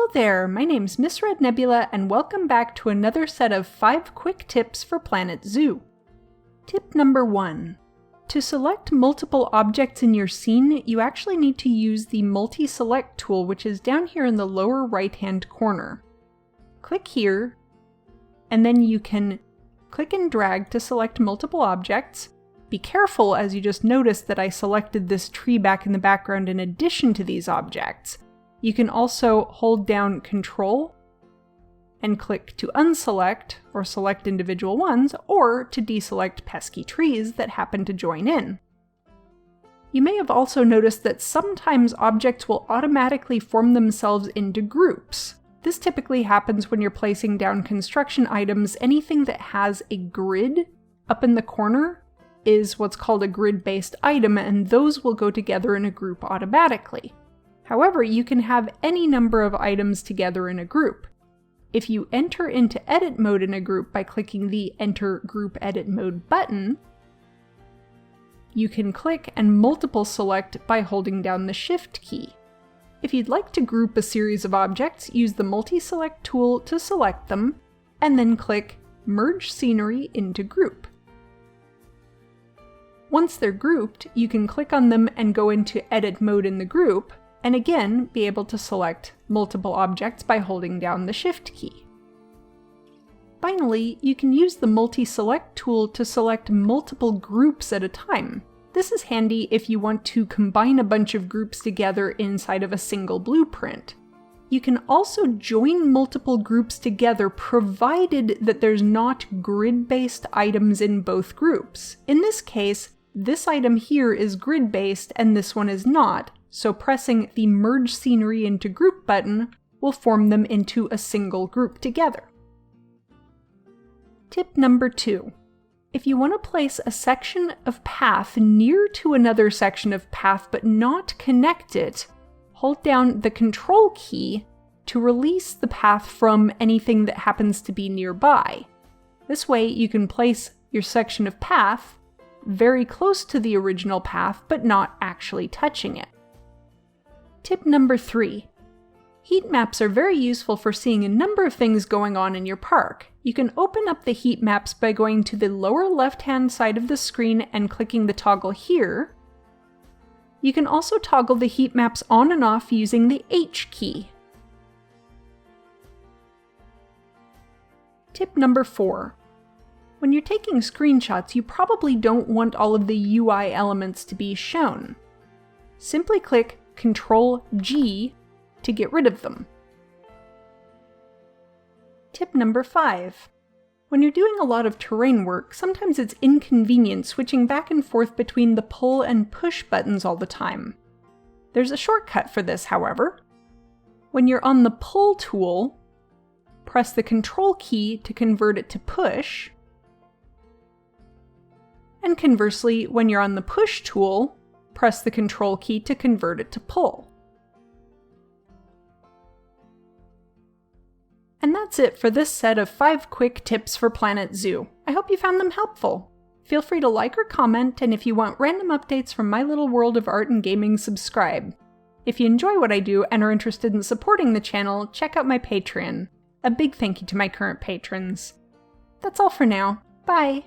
Hello there, my name's Ms.RedNebula and welcome back to another set of 5 quick tips for Planet Zoo. Tip number 1. To select multiple objects in your scene, you actually need to use the Multiselect tool, which is down here in the lower right-hand corner. Click here, and then you can click and drag to select multiple objects. Be careful, as you just noticed that I selected this tree back in the background in addition to these objects. You can also hold down Control and click to unselect or select individual ones, or to deselect pesky trees that happen to join in. You may have also noticed that sometimes objects will automatically form themselves into groups. This typically happens when you're placing down construction items. Anything that has a grid up in the corner is what's called a grid-based item, and those will go together in a group automatically. However, you can have any number of items together in a group. If you enter into edit mode in a group by clicking the Enter Group Edit Mode button, you can click and multiple select by holding down the Shift key. If you'd like to group a series of objects, use the Multiselect tool to select them, and then click Merge Scenery into Group. Once they're grouped, you can click on them and go into edit mode in the group, and again be able to select multiple objects by holding down the Shift key. Finally, you can use the Multiselect tool to select multiple groups at a time. This is handy if you want to combine a bunch of groups together inside of a single blueprint. You can also join multiple groups together provided that there's not grid-based items in both groups. In this case, this item here is grid-based and this one is not, so pressing the Merge Scenery into Group button will form them into a single group together. Tip number 2. If you want to place a section of path near to another section of path but not connect it, hold down the Control key to release the path from anything that happens to be nearby. This way you can place your section of path very close to the original path but not actually touching it. Tip number 3. Heat maps are very useful for seeing a number of things going on in your park. You can open up the heat maps by going to the lower left-hand side of the screen and clicking the toggle here. You can also toggle the heat maps on and off using the H key. Tip number 4. When you're taking screenshots, you probably don't want all of the UI elements to be shown. Simply click Ctrl-G to get rid of them. Tip number 5. When you're doing a lot of terrain work, sometimes it's inconvenient switching back and forth between the pull and push buttons all the time. There's a shortcut for this, however. When you're on the pull tool, press the Control key to convert it to push, and conversely, when you're on the push tool, press the Control key to convert it to pull. And that's it for this set of 5 quick tips for Planet Zoo. I hope you found them helpful. Feel free to like or comment, and if you want random updates from my little world of art and gaming, subscribe. If you enjoy what I do and are interested in supporting the channel, check out my Patreon. A big thank you to my current patrons. That's all for now. Bye!